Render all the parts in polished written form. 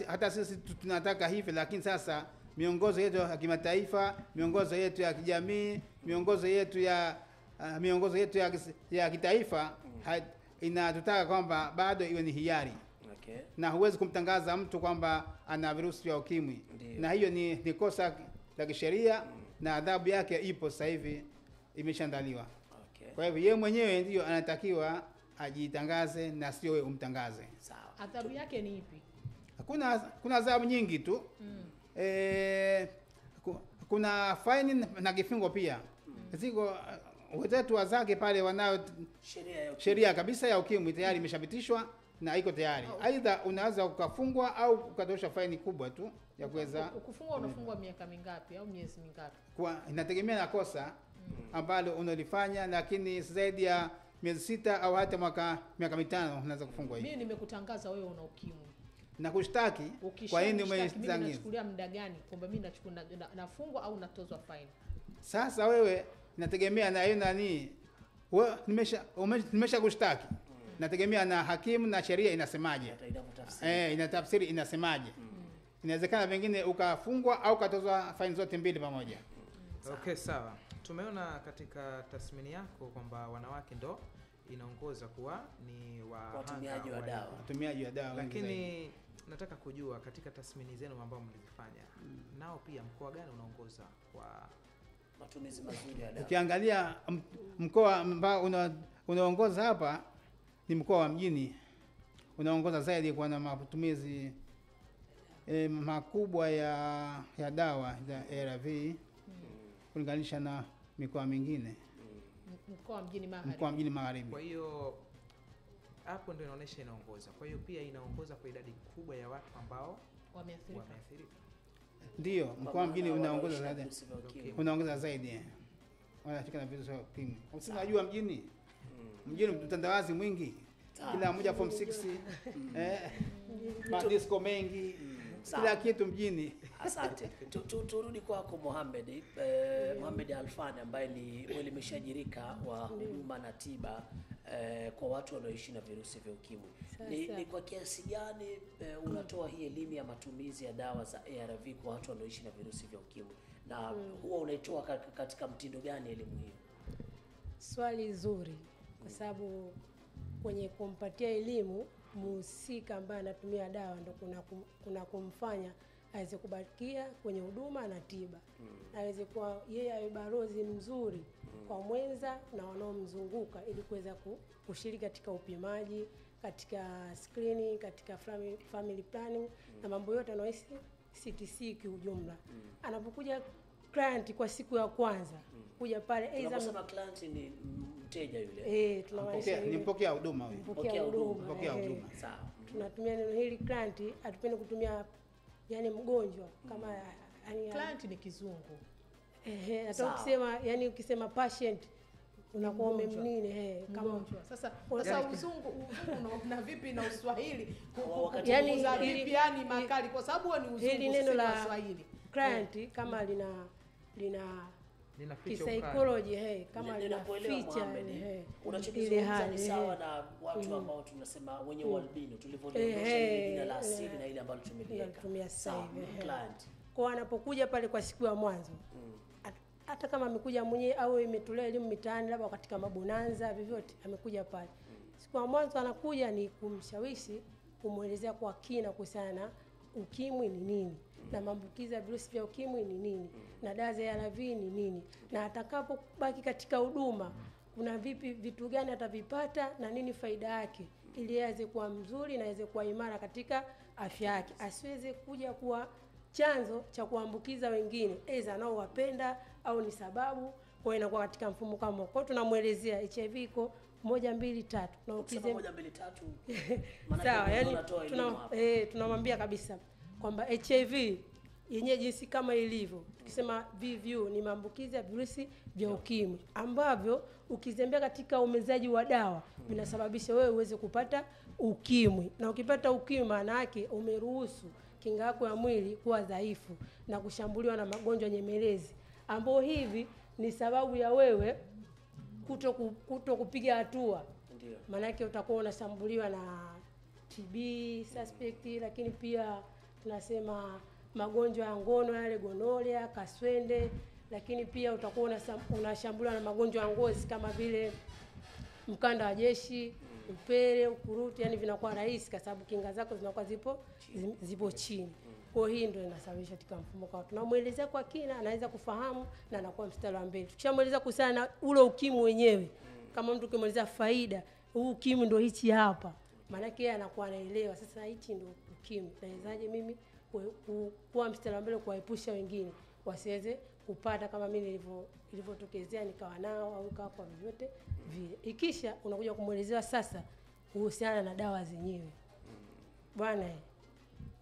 Hata sisi tunataka hivi, lakini sasa miongozo yetu ya kimataifa, miongozo yetu ya kijamii, miongozo yetu ya kitaifa inatutaka kwamba bado iwe ni hiari. Okay. Na huwezi kumtangaza mtu kwamba ana virusi vya ukimwi. Ndiyo. Na hiyo ni kosa la kisheria na adhabu yake ipo sasa hivi imeshaandaliwa. Okay. Kwa hivyo yeye mwenyewe ndio anatakiwa ajitangaze na sio wewe umtangaze. Sawa. Adhabu yake ni ipi? Kuna adhabu nyingi tu. Kuna faini na kifungo pia. Ziko wenzetu wazake pale wanao sheria kabisa ya ukimwi tayari imeshapitishwa na iko tayari. Aidha unaweza ukafungwa au ukatosha faini kubwa tu ya kuweza kufungwa. Unafungwa miaka mingapi au miezi mingapi? Kwa inategemea na kosa ambalo unalifanya, lakini zaidi ya miezi 6 au hata miaka 5 unaweza kufungwa hivi. Mimi nimekutangaza wewe una ukimwi Na kushtaki kwa nini umenitangaza? Nachukulia muda gani kwamba mimi nafungwa au natozwa fine? Sasa wewe inategemea na yeye nani. Wewe nimesha kushtaki. Nategemea na hakimu na sheria inasemaje. Inatafsiri inasemaje. Inawezekana pengine ukafungwa au katozwa faini zote mbili pamoja. Okay, sawa. Tumeona katika tathmini yako kwamba wanawake ndo inaongoza kuwa ni watumiaji wa dawa. Watumiaji wa dawa. Lakini nataka kujua katika tathmini zenu ambao mlizifanya, nao pia mkoa gani unaongoza kwa matumizi mazuri ya dawa? Ukiangalia mkoa ambao unaongoza hapa ni mkoa wa Mjini. Unaongoza zaidi kwa na matumizi makubwa ya dawa za ARV kulinganisha na mikoa mingine. Mkoa wa Mjini Magharibi. Kwa hiyo hapo ndio inaonyesha inaongoza. Kwa hiyo pia inaongoza kwa idadi kubwa ya watu ambao wameathirika. Ndio, mkoa wa Mjini unaongoza zaidi. Unaongoza zaidi. Wanashika na virusi vya ukimwi. Unajua Mjini? Mjini mtandawazi mwingi. Kila mmoja form 6. Madisco mengi. Kila kitu Mjini. Asante. Turudi kwako Mohamed. Mohamed Alfani ambaye ni mwelimishaji wa huduma na tiba kwa watu wanaoishi na virusi vya ukimwi. Ni kwa kiasi gani unatoa hii elimu ya matumizi ya dawa za ARV kwa watu wanaoishi na virusi vya ukimwi? Na huwa unaitoa katika mtindo gani elimu hiyo? Swali zuri, kwa sababu kwenye kumpatia elimu mhusika ambaye anatumia dawa ndo kuna kumfanya aweze kubakia kwenye huduma na tiba. Aweze kuwa yeye awe balozi mzuri kwa mwenza na wanaomzunguka ili kuweza kushiriki katika upimaji, katika screening, katika family planning na mambo yote yanayohusu CTC kiujumla. Anapokuja client kwa siku ya kwanza kuja pale tunasema client ni mteja yule. Tunamaanisha ni mpokea huduma huyo. Mpokea huduma. Sawa. Tunatumia neno hili client, hatupende kutumia yani mgonjwa kama yani client ni kizungu. Hata ukisema yani ukisema patient unakuwa umemnini kama mgonjwa. Sasa uzungu na vipi na Uswahili? Yani vipi yani makali kwa sababu ni uzungu. Hili neno la Kiswahili client kama lina psychology kama lina feature unachokizungumza ni sawa na watu ambao tunasema wenye albino tulivyodondosha jina la asili na ile ambayo tumeliweka sawa client kwa anapokuja pale kwa siku ya mwanzo hata kama amekuja mwenyewe au imetolewa elimu mitaani labda katika mabonanza vyovyote amekuja pale siku ya mwanzo anakuja ni kumshawishi kumuelezea kwa kina kuhusiana ukimwi ni nini na maambukizi ya virusi vya ukimwi ni nini na dawa za ARV ni nini na atakapobaki katika huduma kuna vitu gani atavipata na nini faida yake ili aweze kuwa mzuri na aweze kuwa imara katika afya yake, asiweze kuja kuwa chanzo cha kuambukiza wengine aidha nao wapenda au ni sababu kwa inakuwa katika mfumo kama kwa tunamuelezea HIV iko 1 2 3 na ukisema 1 2 3 sawa yani tunamwambia kabisa kwamba HIV yenyewe jinsi kama ilivyo tukisema VVU ni maambukizi ya virusi vya ukimwi ambavyo ukizembea katika umezaji wa dawa vinasababisha wewe uweze kupata ukimwi na ukipata ukimwi maana yake umeruhusu kinga yako ya mwili kuwa dhaifu na kushambuliwa na magonjwa nyemelezi ambao hivi ni sababu ya wewe kuto kupiga hatua. Ndio. Maana yake utakuwa unashambuliwa na TB suspect, lakini pia tunasema magonjwa ya ngono yale gonoria, kaswende, lakini pia utakuwa unashambuliwa na magonjwa ya ngozi kama vile mkanda wa jeshi, upele, ukurutu, yani vinakuwa rahisi kwa sababu kinga zako zinakuwa zipo chini. Kwa hii ndio inasababisha katika mfumo kwa tunamuelezea kwa kina, anaweza kufahamu na anakuwa mstari wa mbele. Tukishamueleza kuhusiana na ule ukimwi wenyewe, kama mtu kimueleza faida, huu ukimwi ndio hichi hapa, maana yake yeye anakuwa anaelewa sasa hichi ndio ukimwi. Nawezaje mimi kuwa mstari wa mbele kuwaepusha wengine wasiweze kupata kama mimi nilivyotokezea nikawa nao au kawa kwa vyovyote vile. Ikisha unakuja kumuelezea sasa kuhusiana na dawa zenyewe. Bwana,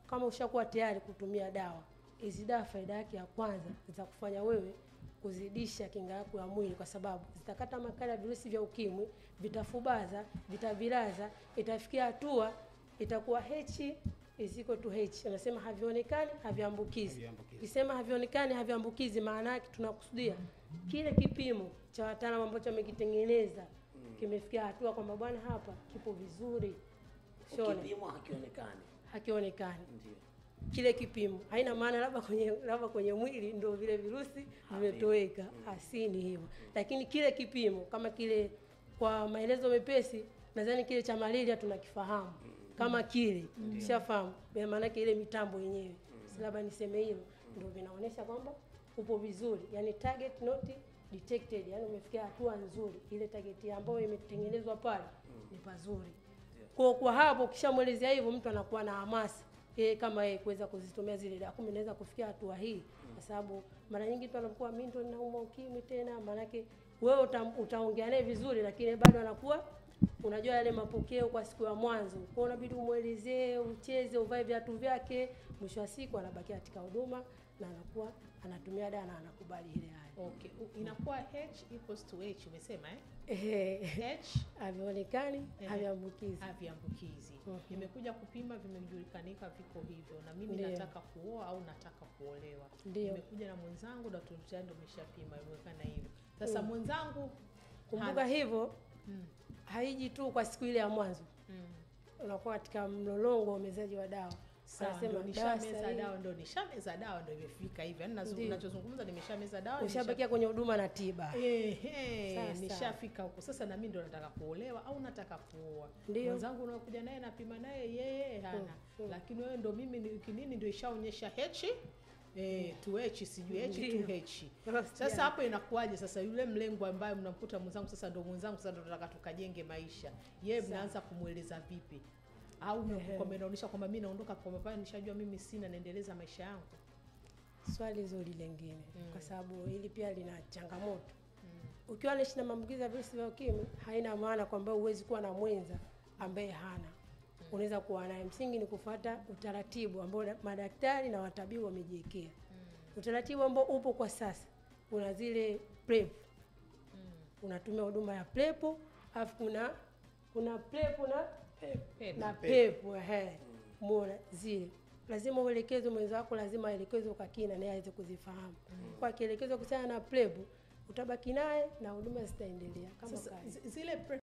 kama ushakuwa tayari kutumia dawa, hizi dawa faida yake ya kwanza zitakufanya wewe kuzidisha kinga yako ya mwili, kwa sababu zitakata makali ya virusi vya ukimwi, vitafubaza, vitavilaza, itafikia hatua itakuwa H isiko tu H. Anasema havionekani, haviambukizi. Kisema havionekani, haviambukizi, maana yake tunakusudia kile kipimo cha wataalamu ambacho wamekitengeneza kimefikia hatua kwamba bwana hapa kipo vizuri. Shona kipimo hakionekani. Ndio. Kile kipimo haina maana labda kwenye mwili ndio vile virusi vimetoweka, asini hivyo. Lakini kile kipimo kama kile, kwa maelezo mepesi, nadhani kile cha malaria tunakifahamu. Kama kile ushafahamu, maana yake ile mitambo yenyewe, labda niseme hilo, ndio vinaonyesha kwamba upo vizuri, yani target not detected, yani umefikia hatua nzuri, ile target ambayo imetengenezwa pale ni pazuri. Kwa hapo kishamuelezea hivyo, mtu anakuwa na hamasa kama yeye kuweza kuzitumia zile dawa. Kumbe naweza kufikia hatua hii, kwa sababu mara nyingi mtu anakuwa mimi ndo ninauma ukimwi tena, maana yake wewe utaongea naye vizuri, lakini bado anakuwa unajua yale mapokeo kwa siku ya mwanzo. Kwa unabidi umuelezee, ucheze, uvae viatu vyake, mwisho wa siku anabaki katika huduma na anakuwa anatumia dawa na anakubali ile hali. Okay, inakuwa H equals to H umesema H havionekani, haviambukizi. Nimekuja kupima, vimejulikanika viko hivyo, na mimi nataka kuoa au nataka kuolewa. Nimekuja na mwenzangu na tulitendo umeshapima, imewekana hivyo. Sasa mwenzangu kumbuka hivyo haiji tu kwa siku ile ya mwanzo. Unakuwa katika mlolongo wa umezaji wa dawa. Anasema nishameza dawa, ndio nishameza dawa, ndio imefika hivi. Yaani ninachozungumza nimeshameza dawa, ushabakia kwenye huduma na tiba. Nishafika huko. Sasa na mimi ndio nataka kuolewa au nataka kuoa. Mwenzangu unakuja naye napima naye yeye hana. Lakini wewe ndio mimi kinini ndio ishaonyesha H to H, sijui H to H. Sasa hapo inakuaje sasa? Yule mlengo ambaye mnamkuta mwenzangu sasa ndio mwenzangu, sasa ndio tunataka tukajenge maisha. Yeye mnaanza kumueleza vipi? Au kwa inaonyesha kwamba mimi naondoka kwa mapana, nishajua mimi sina, naendeleza maisha yangu. Swali zuri lingine, kwa sababu hili pia lina changamoto. Ukiwa unaishi na maambukizi ya virusi vya ukimwi, haina maana kwamba huwezi kuwa na mwenza ambaye hana. Unaweza kuwa naye. Msingi ni kufuata utaratibu ambao madaktari na watabibu wamejiwekea. Utaratibu ambao upo kwa sasa, kuna zile PrEP. Unatumia huduma ya PrEP, alafu kuna PrEP na PEP. Mbona zile lazima uelekeze mwenza wako, lazima aelekezwe kwa kina naye aweze kuzifahamu. Kwa kielekezo kuhusiana na PrEP, utabaki naye na huduma zitaendelea kama kazi. Zile